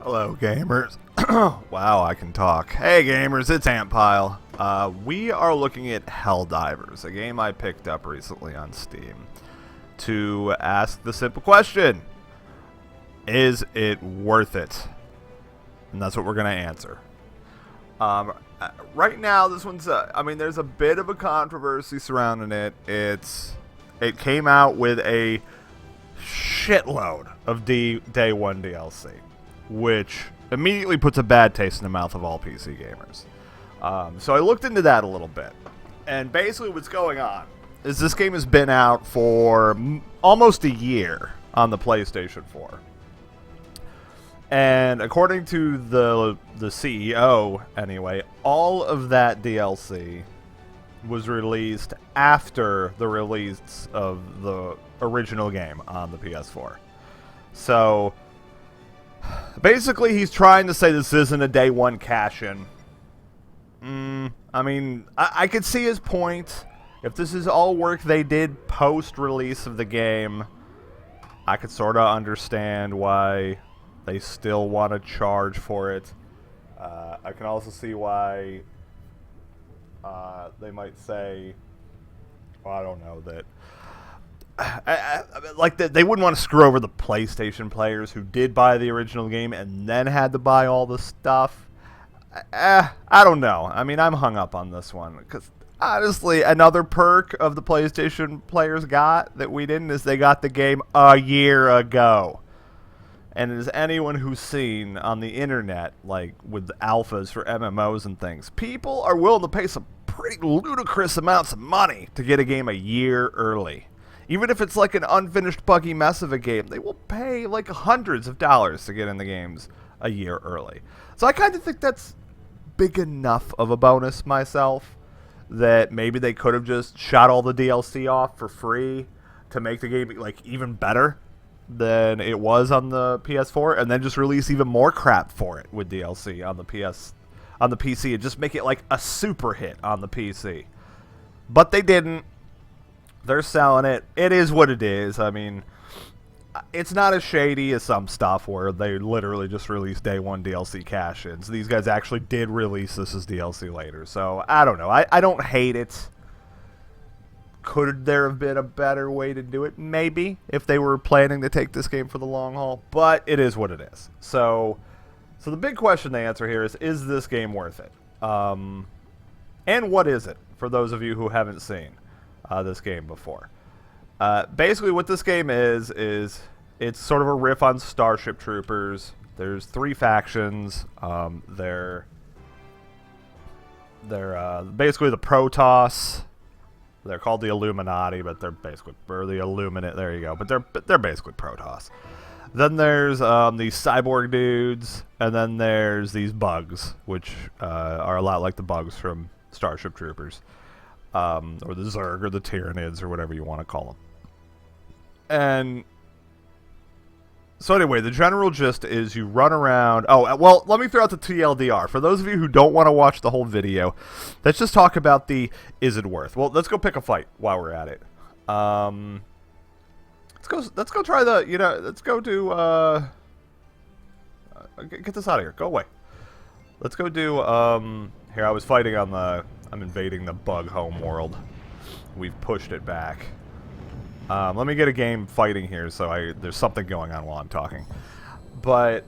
Hello, gamers. Wow, I can talk. Hey, gamers, it's Antpile. We are looking at Helldivers, a game I picked up recently on Steam, to ask the simple question: is it worth it? And that's what we're going to answer. Right now, this one's, there's a bit of a controversy surrounding it. It came out with a shitload of Day 1 DLC, which immediately puts a bad taste in the mouth of all PC gamers. So I looked into that a little bit. And basically what's going on is this game has been out for almost a year on the PlayStation 4. And according to the CEO, anyway, all of that DLC was released after the release of the original game on the PS4. So basically, he's trying to say this isn't a day one cash-in. I could see his point. If this is all work they did post-release of the game, I could sort of understand why they still want to charge for it. I can also see why they might say, well, I don't know, that they wouldn't want to screw over the PlayStation players who did buy the original game and then had to buy all the stuff. I don't know. I'm hung up on this one because honestly, another perk of the PlayStation players got that we didn't is they got the game a year ago. And as anyone who's seen on the internet, like with the alphas for MMOs and things, people are willing to pay some pretty ludicrous amounts of money to get a game a year early. Even if it's like an unfinished buggy mess of a game, they will pay like hundreds of dollars to get in the games a year early. So I kind of think that's big enough of a bonus myself that maybe they could have just shot all the DLC off for free to make the game like even better than it was on the PS4, and then just release even more crap for it with DLC on the PC and just make it like a super hit on the PC. But they didn't. They're selling it. It is what it is. It's not as shady as some stuff where they literally just released day one DLC cash-ins. These guys actually did release this as DLC later. So, I don't know. I don't hate it. Could there have been a better way to do it? Maybe, if they were planning to take this game for the long haul. But it is what it is. So the big question to answer here is this game worth it? And what is it, for those of you who haven't seen this game before? Basically, what this game is it's sort of a riff on Starship Troopers. There's 3 factions. They're basically the Protoss. They're called the Illuminati, but they're basically the Illuminate. There you go. But they're basically Protoss. Then there's these cyborg dudes, and then there's these bugs, which are a lot like the bugs from Starship Troopers, or the Zerg, or the Tyranids, or whatever you want to call them. And so anyway, the general gist is you run around. Oh, well, let me throw out the TLDR. For those of you who don't want to watch the whole video, let's just talk about the is it worth. Well, let's go pick a fight while we're at it. Let's go try the, let's go do, get this out of here. Go away. Let's go do, here, I was fighting on I'm invading the bug home world. We've pushed it back. Let me get a game fighting here so there's something going on while I'm talking. But,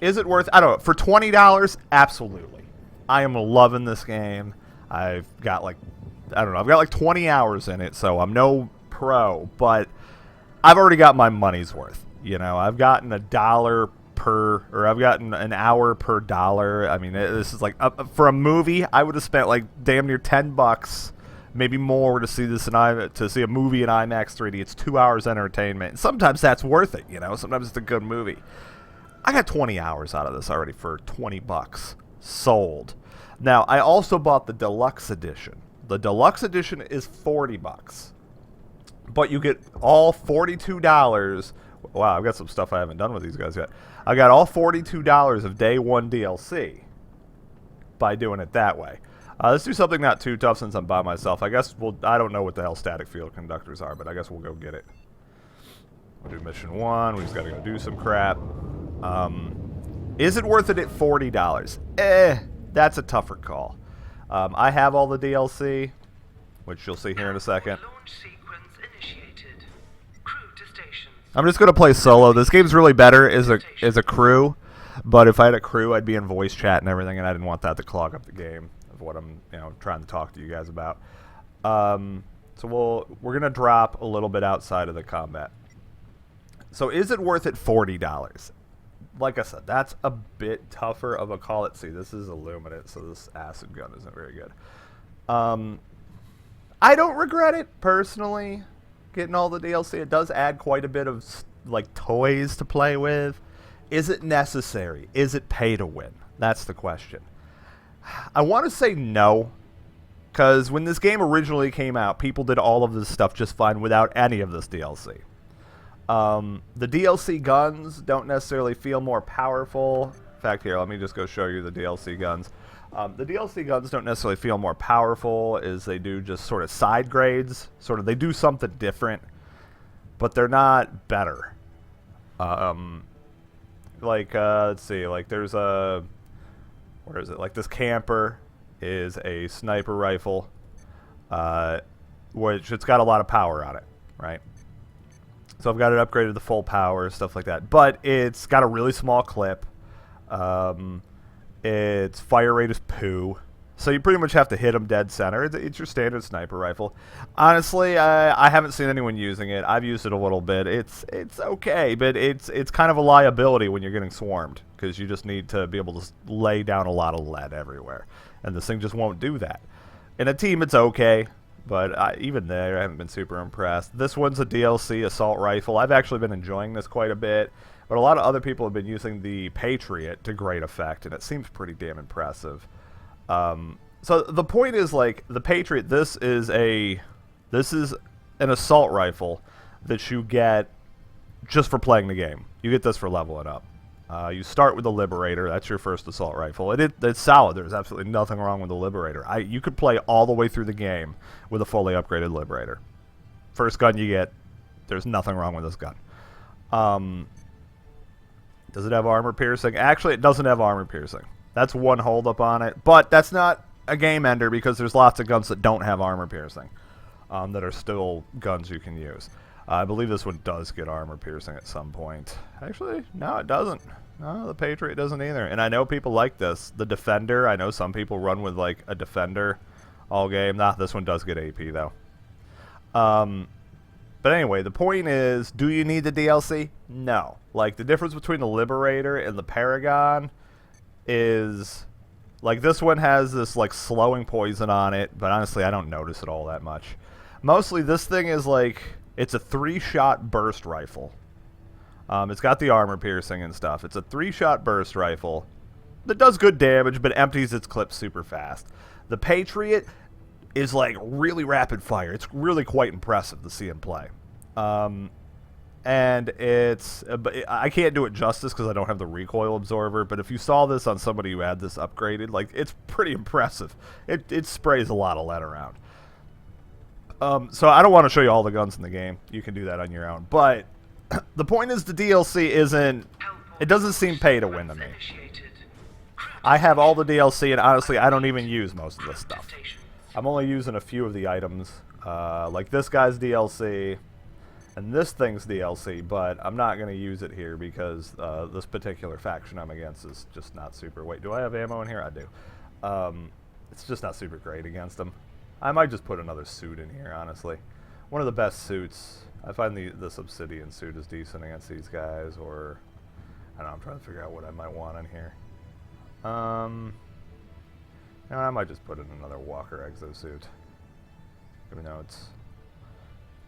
is it worth, I don't know, for $20, absolutely. I am loving this game. I've got like 20 hours in it, so I'm no pro, but I've already got my money's worth. I've gotten I've gotten an hour per dollar. This is like, for a movie, I would have spent like damn near $10, maybe more, to see a movie in IMAX 3D. It's 2 hours entertainment. And sometimes that's worth it, Sometimes it's a good movie. I got 20 hours out of this already for $20. Sold. Now, I also bought the deluxe edition. The deluxe edition is $40. But you get all $42. Wow, I've got some stuff I haven't done with these guys yet. I got all $42 of day one DLC by doing it that way. Let's do something not too tough since I'm by myself. I don't know what the hell static field conductors are, but I guess we'll go get it. We'll do mission 1. We just gotta go do some crap. Is it worth it at $40? That's a tougher call. I have all the DLC, which you'll see here in a second. I'm just gonna play solo. This game's really better as a crew, but if I had a crew, I'd be in voice chat and everything, and I didn't want that to clog up the game of what I'm trying to talk to you guys about. So we're gonna drop a little bit outside of the combat. So is it worth it $40? Like I said, that's a bit tougher of a call. Let's see, this is Illuminate, so this acid gun isn't very good. I don't regret it personally. Getting all the DLC, it does add quite a bit of like toys to play with. Is it necessary? Is it pay to win? That's the question. I want to say no, because when this game originally came out, people did all of this stuff just fine without any of this DLC. The DLC guns don't necessarily feel more powerful. In fact, here, let me just go show you the DLC guns. The DLC guns don't necessarily feel more powerful as they do just sort of side grades. They do something different, but they're not better. Let's see, like there's a, where is it? Like this camper is a sniper rifle, which it's got a lot of power on it, right? So I've got it upgraded to full power, stuff like that. But it's got a really small clip. Its fire rate is poo. So you pretty much have to hit them dead center. It's your standard sniper rifle. Honestly, I haven't seen anyone using it. I've used it a little bit. It's okay, but it's kind of a liability when you're getting swarmed, because you just need to be able to lay down a lot of lead everywhere. And this thing just won't do that. In a team, it's okay. But even there, I haven't been super impressed. This one's a DLC assault rifle. I've actually been enjoying this quite a bit. But a lot of other people have been using the Patriot to great effect, and it seems pretty damn impressive. So the point is, like, the Patriot, this is an assault rifle that you get just for playing the game. You get this for leveling up. You start with the Liberator. That's your first assault rifle. It's solid. There's absolutely nothing wrong with the Liberator. You could play all the way through the game with a fully upgraded Liberator. First gun you get, there's nothing wrong with this gun. Does it have armor piercing? Actually, it doesn't have armor piercing. That's one holdup on it. But that's not a game ender, because there's lots of guns that don't have armor piercing that are still guns you can use. I believe this one does get armor piercing at some point. Actually, no, it doesn't. No, the Patriot doesn't either. And I know people like this. The Defender, I know some people run with like a Defender all game. Nah, this one does get AP though. But anyway, the point is, do you need the DLC? No. Like, the difference between the Liberator and the Paragon is, like, this one has this, like, slowing poison on it, but honestly, I don't notice it all that much. Mostly, this thing is, like, it's a 3-shot burst rifle. It's got the armor piercing and stuff. It's a 3-shot burst rifle that does good damage, but empties its clip super fast. The Patriot is like really rapid fire. It's really quite impressive to see him play. And I can't do it justice because I don't have the recoil absorber, but if you saw this on somebody who had this upgraded, like, it's pretty impressive. It sprays a lot of lead around. So I don't want to show you all the guns in the game. You can do that on your own. But the point is, the DLC it doesn't seem pay to win to me. I have all the DLC, and honestly, I don't even use most of this stuff. I'm only using a few of the items, like this guy's DLC, and this thing's DLC, but I'm not going to use it here because this particular faction I'm against is just not super... Wait, do I have ammo in here? I do. It's just not super great against them. I might just put another suit in here, honestly. One of the best suits. I find this obsidian suit is decent against these guys, or... I don't know, I'm trying to figure out what I might want in here. No, I might just put in another Walker exosuit. Even though it's...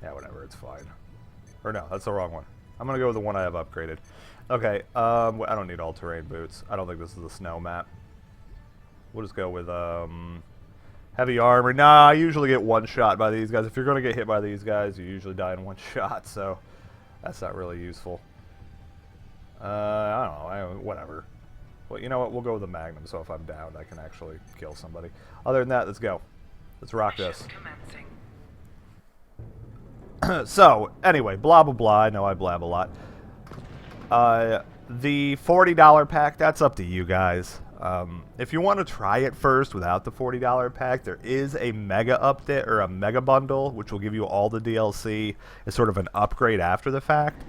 Yeah, whatever, it's fine. Or no, that's the wrong one. I'm going to go with the one I have upgraded. Okay, I don't need all-terrain boots. I don't think this is the snow map. We'll just go with heavy armor. Nah, I usually get one shot by these guys. If you're going to get hit by these guys, you usually die in one shot, so that's not really useful. I don't know, whatever. Well, you know what? We'll go with the Magnum, so if I'm down, I can actually kill somebody. Other than that, let's go. Let's rock this. So, anyway, blah, blah, blah. I know I blab a lot. The $40 pack, that's up to you guys. If you want to try it first without the $40 pack, there is a mega update or a mega bundle, which will give you all the DLC as sort of an upgrade after the fact.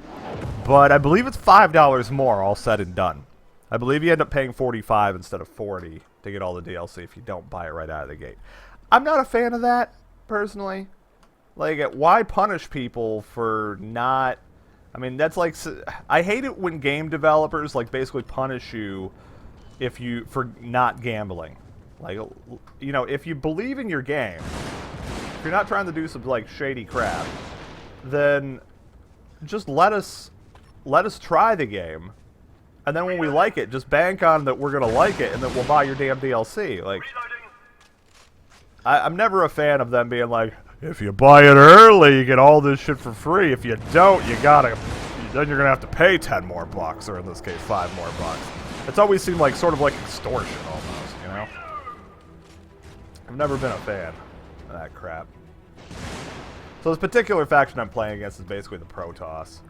But I believe it's $5 more, all said and done. I believe you end up paying $45 instead of $40 to get all the DLC if you don't buy it right out of the gate. I'm not a fan of that, personally. Like, why punish people for not... I mean, that's like... I hate it when game developers, like, basically punish you for not gambling. Like, you know, if you believe in your game, if you're not trying to do some, like, shady crap, then just let us try the game, and then when we like it, just bank on that we're gonna like it, and then we'll buy your damn DLC. Like, I'm never a fan of them being like, if you buy it early, you get all this shit for free. If you don't, then you're gonna have to pay 10 more bucks, or in this case, 5 more bucks. It's always seemed like sort of like extortion almost, you know? I've never been a fan of that crap. So this particular faction I'm playing against is basically the Protoss.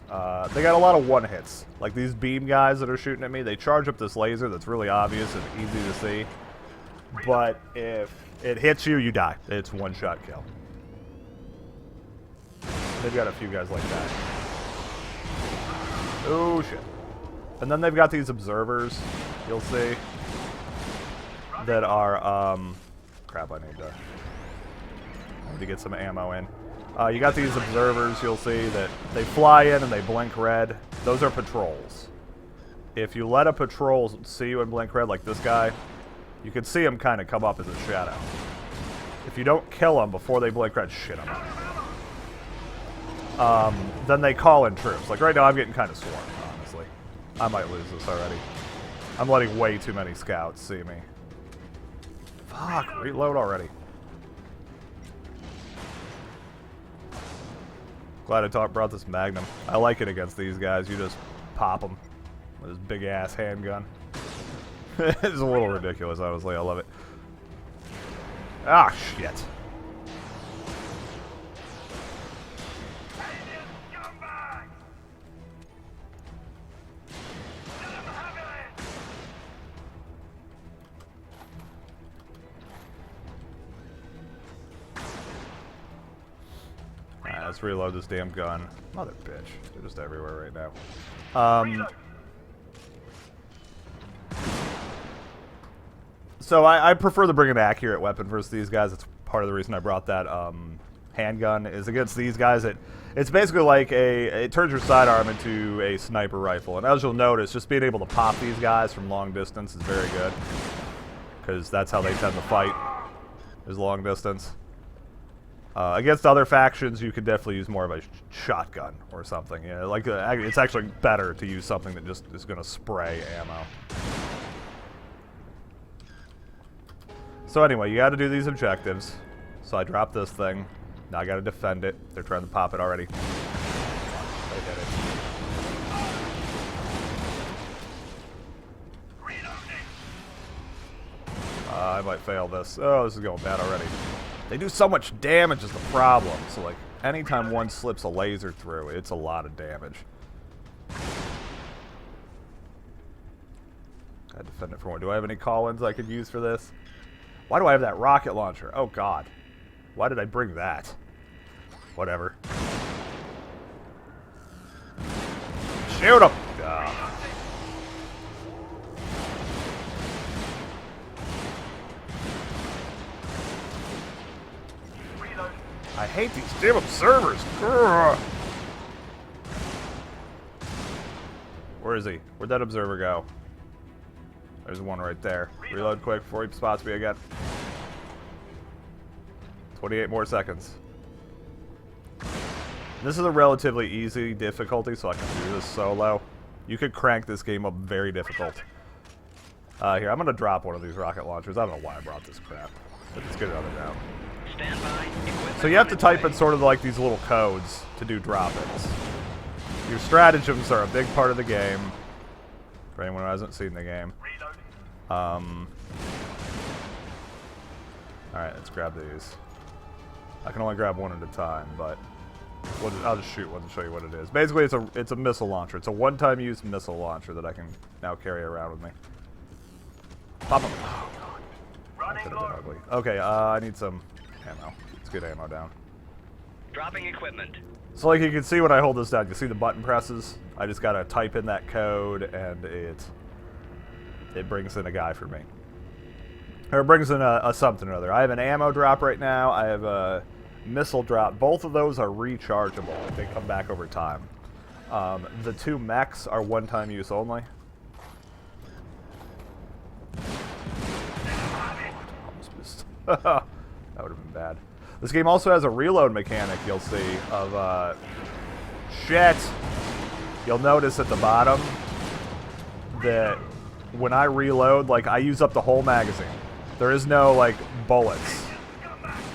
They got a lot of one-hits. Like these beam guys that are shooting at me, they charge up this laser that's really obvious and easy to see. But if it hits you, you die. It's one-shot kill. They've got a few guys like that. Oh, shit. And then they've got these observers, you'll see, that are, crap, I need to get some ammo in. You got these observers, you'll see, that they fly in and they blink red. Those are patrols. If you let a patrol see you and blink red, like this guy, you can see him kind of come up as a shadow. If you don't kill them before they blink red, shit them. Then they call in troops. Like right now, I'm getting kind of swarmed, honestly. I might lose this already. I'm letting way too many scouts see me. Fuck, reload already. Glad I brought this Magnum. I like it against these guys. You just pop them with this big-ass handgun. It's a little ridiculous, honestly. I love it. Ah, shit. Let's reload this damn gun. Mother bitch. They're just everywhere right now. So I prefer to bring an accurate weapon versus these guys. That's part of the reason I brought that handgun. Is against these guys. It's basically like it turns your sidearm into a sniper rifle. And as you'll notice, just being able to pop these guys from long distance is very good. Because that's how they tend to fight, is long distance. Against other factions, you could definitely use more of a shotgun or something. Yeah, like it's actually better to use something that just is going to spray ammo. So anyway, you got to do these objectives. So I dropped this thing. Now I got to defend it. They're trying to pop it already. They did it. I might fail this. Oh, this is going bad already. They do so much damage is the problem. So, like, anytime one slips a laser through, it's a lot of damage. Gotta defend it for one. Do I have any call-ins I could use for this? Why do I have that rocket launcher? Oh, God. Why did I bring that? Whatever. Shoot him! I hate these damn observers. Grr. Where is he? Where'd that observer go? There's one right there. Reload quick before he spots me again. 28 more seconds. This is a relatively easy difficulty, so I can do this solo. You could crank this game up very difficult. Here, I'm gonna drop one of these rocket launchers. I don't know why I brought this crap. Let's get another down. So you have to type in sort of like these little codes to do drop-ins. Your stratagems are a big part of the game. For anyone who hasn't seen the game. Alright, let's grab these. I can only grab one at a time, but I'll just shoot one to show you what it is. Basically, it's a missile launcher. It's a one-time use missile launcher that I can now carry around with me. Pop them. Oh god, that could have been ugly. Okay, I need some ammo. Let's get ammo down. Dropping equipment. So like you can see when I hold this down, you see the button presses. I just gotta type in that code, and it brings in a guy for me. Or it brings in a something or other. I have an ammo drop right now. I have a missile drop. Both of those are rechargeable. They come back over time. The two mechs are one-time use only. Almost missed. That would have been bad. This game also has a reload mechanic, you'll see, of, shit! You'll notice at the bottom that when I reload, like, I use up the whole magazine. There is no, like, bullets,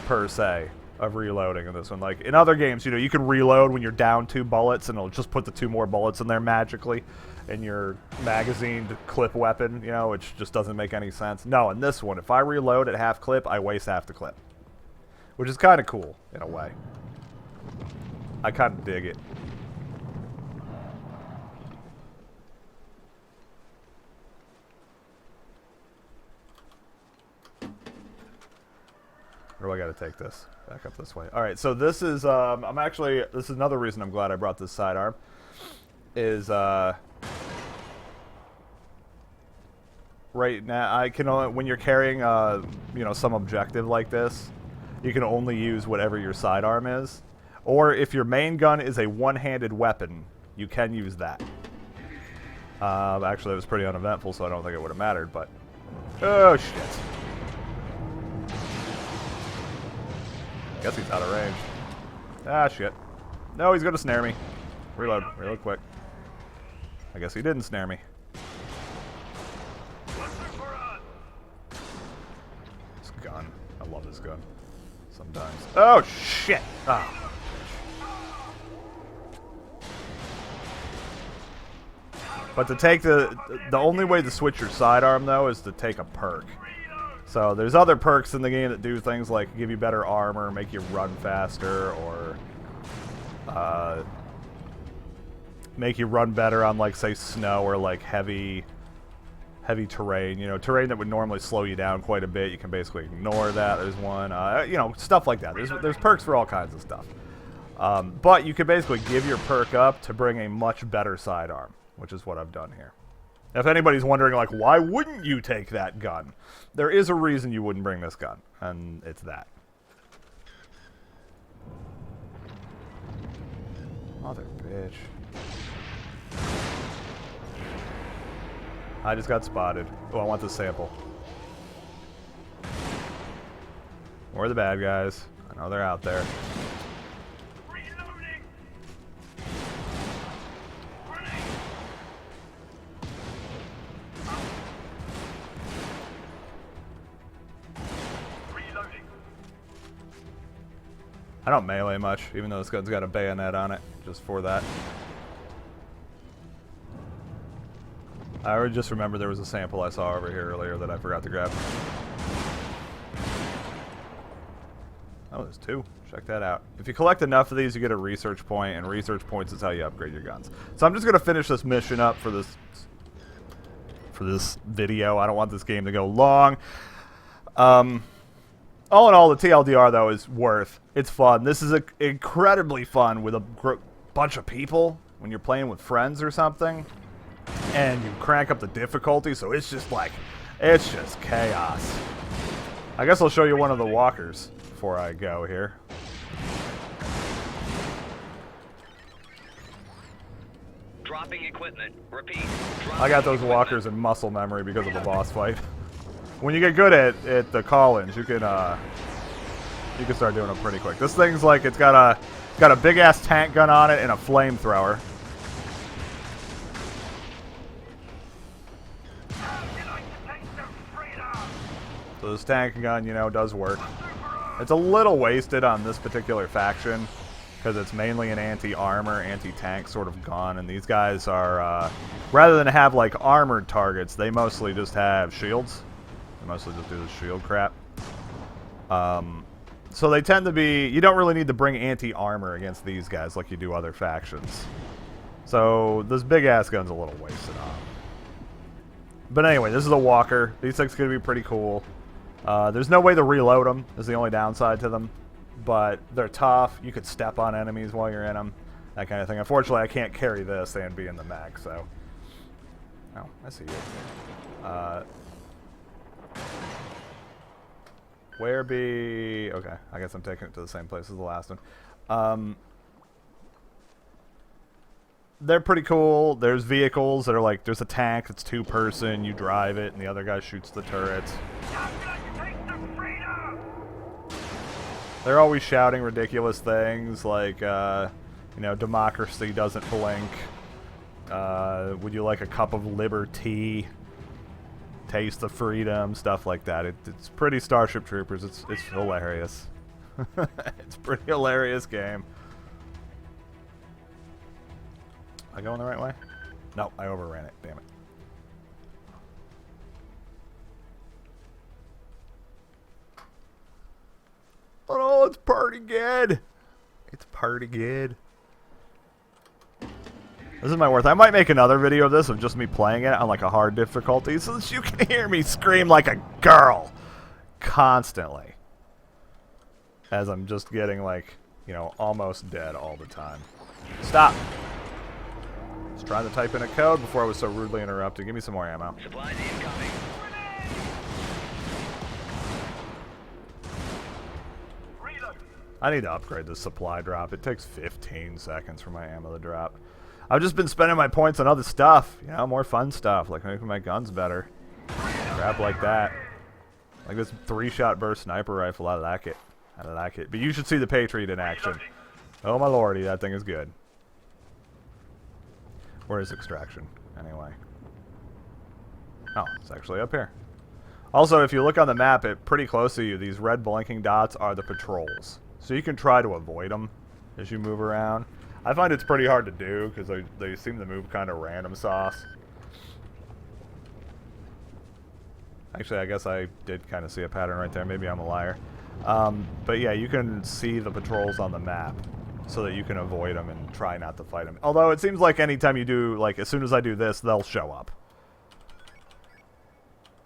per se, of reloading in this one. Like, in other games, you know, you can reload when you're down 2 bullets, and it'll just put the 2 more bullets in there magically in your magazined clip weapon, you know, which just doesn't make any sense. No, in this one, if I reload at half clip, I waste half the clip. Which is kind of cool, in a way. I kind of dig it. Or do I gotta take this? Back up this way. Alright, so this is, this is another reason I'm glad I brought this sidearm. Is, right now, I can only, when you're carrying, you know, some objective like this, you can only use whatever your sidearm is. Or if your main gun is a one-handed weapon, you can use that. Actually, it was pretty uneventful, so I don't think it would have mattered, but... Oh, shit. Guess he's out of range. Ah, shit. No, he's gonna snare me. Reload. Reload quick. I guess he didn't snare me. This gun. I love this gun. Sometimes. Oh, shit! Oh. But to take the only way to switch your sidearm, though, is to take a perk. So there's other perks in the game that do things like give you better armor, make you run faster, or make you run better on, like, say, snow or, like, heavy terrain. You know, terrain that would normally slow you down quite a bit. You can basically ignore that. There's one, you know, stuff like that. There's perks for all kinds of stuff. But you can basically give your perk up to bring a much better sidearm, which is what I've done here. If anybody's wondering, like, why wouldn't you take that gun? There is a reason you wouldn't bring this gun, and it's that. Mother bitch. I just got spotted. Oh, I want the sample. Where are the bad guys? I know they're out there. Reloading. Reloading. I don't melee much, even though this gun's got a bayonet on it, just for that. I would just remember there was a sample I saw over here earlier that I forgot to grab. Oh, there's 2. Check that out. If you collect enough of these, you get a research point, and research points is how you upgrade your guns. So I'm just going to finish this mission up for this video. I don't want this game to go long. All in all, the TLDR, though, is worth. It's fun. This is incredibly fun with a bunch of people when you're playing with friends or something. And you crank up the difficulty, so it's just like, it's just chaos. I guess I'll show you one of the walkers before I go here. Dropping equipment. Repeat. I got those walkers in muscle memory because of the boss fight. When you get good at the call-ins, you can start doing them pretty quick. This thing's like, it's got a big ass tank gun on it and a flamethrower. So this tank gun, you know, does work. It's a little wasted on this particular faction because it's mainly an anti-armor, anti-tank sort of gun, and these guys are, rather than have, like, armored targets, they mostly just have shields. They mostly just do the shield crap. So they tend to be... You don't really need to bring anti-armor against these guys like you do other factions. So this big-ass gun's a little wasted on. But anyway, this is a walker. These things could be pretty cool. There's no way to reload them, is the only downside to them. But they're tough. You could step on enemies while you're in them. That kind of thing. Unfortunately, I can't carry this and be in the mag, so... Oh, I see you. Where be... Okay, I guess I'm taking it to the same place as the last one. They're pretty cool. There's vehicles that are like... There's a tank that's two-person. You drive it, and the other guy shoots the turret. They're always shouting ridiculous things like, you know, democracy doesn't blink. Would you like a cup of liberty? Taste of freedom, stuff like that. It's pretty Starship Troopers. It's hilarious. It's a pretty hilarious game. Am I going the right way? No, I overran it. Damn it. Oh, it's party good. It's party good. This is my worth. I might make another video of this of just me playing it on like a hard difficulty so that you can hear me scream like a girl constantly. As I'm just getting like, you know, almost dead all the time. Stop. I was trying to type in a code before I was so rudely interrupted. Give me some more ammo. Supplies incoming. I need to upgrade this supply drop. It takes 15 seconds for my ammo to drop. I've just been spending my points on other stuff. You know, more fun stuff, like making my guns better. Crap like that. Like this 3-shot burst sniper rifle. I like it. I like it. But you should see the Patriot in action. Oh my lordy, that thing is good. Where is extraction? Anyway. Oh, it's actually up here. Also, if you look on the map, pretty close to you, these red blinking dots are the patrols. So you can try to avoid them as you move around. I find it's pretty hard to do because they seem to move kind of random sauce. Actually, I guess I did kind of see a pattern right there. Maybe I'm a liar. But yeah, you can see the patrols on the map so that you can avoid them and try not to fight them. Although it seems like anytime you do, like as soon as I do this, they'll show up.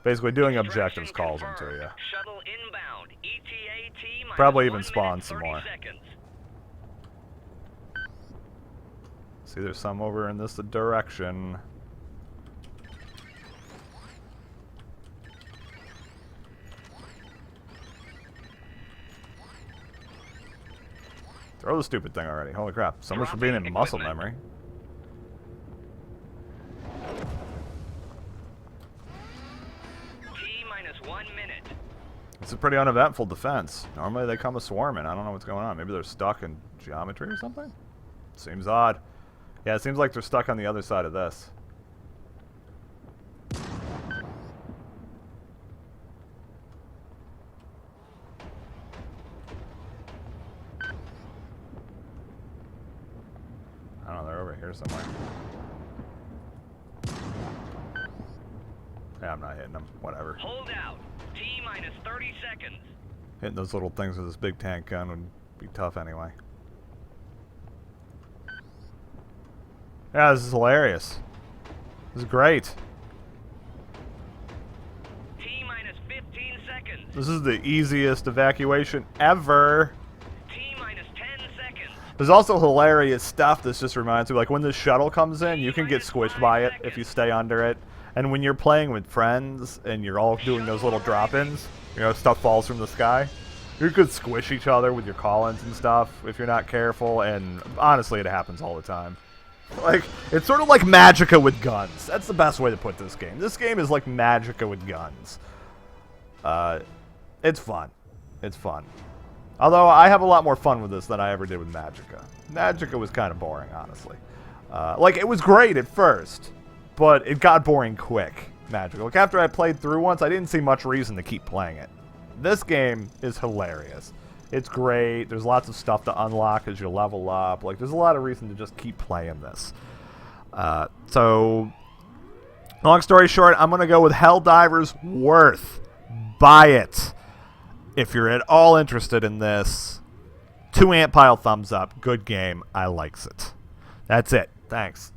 Basically, doing objectives calls them to you. Shuttle inbound. ETA T minus Probably even 1 spawn minute, some 30 more. seconds. See, there's some over in this direction. Throw the stupid thing already. Holy crap. So much for being in muscle memory. T minus 1 minute. It's a pretty uneventful defense. Normally they come a swarming. I don't know what's going on. Maybe they're stuck in geometry or something? Seems odd. Yeah, it seems like they're stuck on the other side of this. I don't know, they're over here somewhere. Yeah, I'm not hitting them. Whatever. Hold out. T minus 30 seconds. Hitting those little things with this big tank gun would be tough anyway. Yeah, this is hilarious. This is great. T minus 15 seconds. This is the easiest evacuation ever. T minus 10 seconds. There's also hilarious stuff this just reminds me. Like when this shuttle comes in, you can get squished by it if you stay under it. And when you're playing with friends and you're all doing those little drop-ins, you know, stuff falls from the sky, you could squish each other with your call-ins and stuff if you're not careful. And honestly, it happens all the time. Like, it's sort of like Magicka with guns. That's the best way to put this game. This game is like Magicka with guns. It's fun. It's fun. Although, I have a lot more fun with this than I ever did with Magicka. Magicka was kind of boring, honestly. Like, it was great at first, but it got boring quick, Magicka. Like, after I played through once, I didn't see much reason to keep playing it. This game is hilarious. It's great. There's lots of stuff to unlock as you level up. Like, there's a lot of reason to just keep playing this. So, long story short, I'm going to go with Helldivers Worth. Buy it. if you're at all interested in this, 2 Antpile thumbs up. Good game. I likes it. That's it. Thanks.